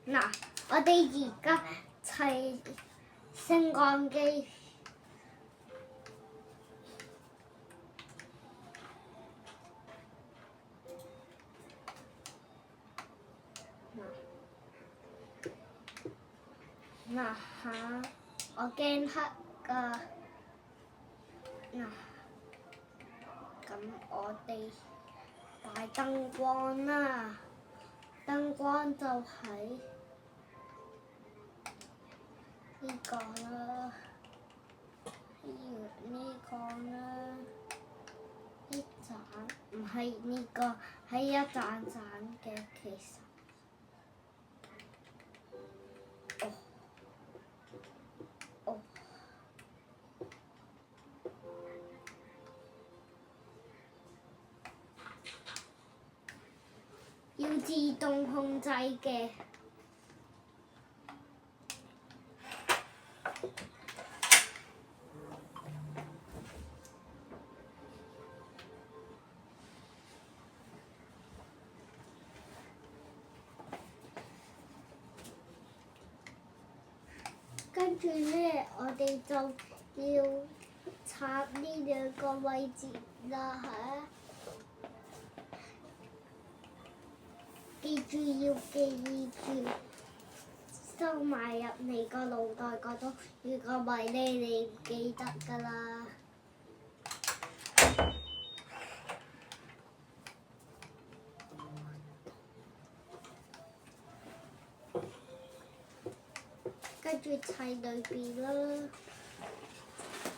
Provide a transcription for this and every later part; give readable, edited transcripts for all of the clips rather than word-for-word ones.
嗱，我哋而家砌升降機。嗱下，我驚黑㗎。嗱，咁我哋擺燈光啦，燈光就係呢個啦，呢個啦，呢盞唔係呢個，係一盞盞嘅其實。要自動控制嘅。跟住呢，我哋就要插呢兩個位置啦嚇。記住要記住收埋入你個腦袋嗰度，如果唔係咧，你唔記得㗎啦。跟住砌裏邊啦，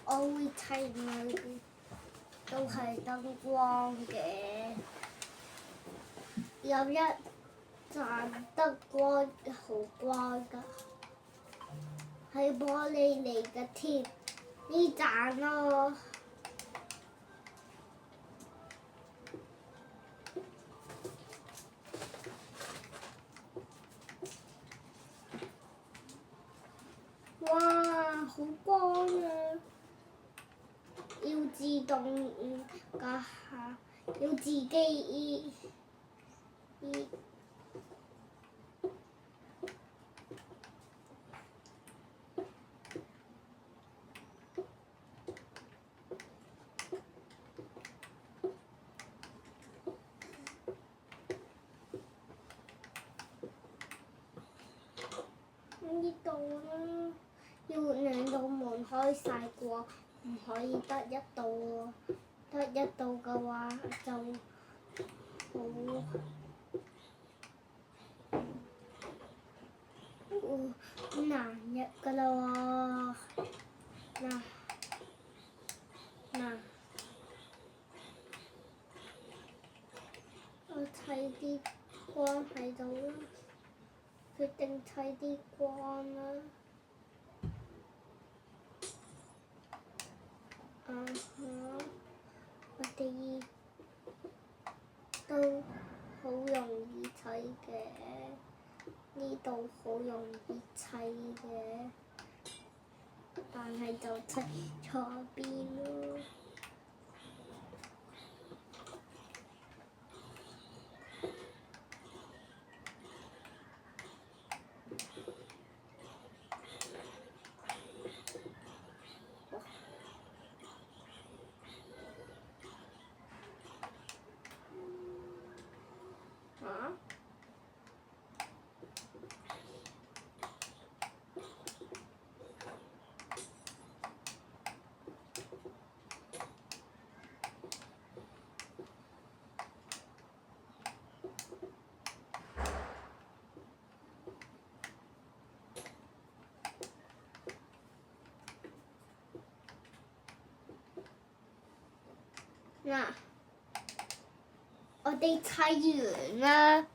我會砌裏邊都係燈光嘅，有一盞燈光好光㗎，係玻璃嚟嘅添，呢盞咯。哇，好光啊！要自動㗎下，要自己呢度啦，要兩道門開晒過，唔可以得一道喎。得一道嘅話就好難入㗎啦喎。嗱，我砌啲光喺度啦，決定砌啲光啦。我哋都好容易砌嘅，呢度好容易砌嘅，但係就砌錯邊咯。嗱，我哋砌完啦。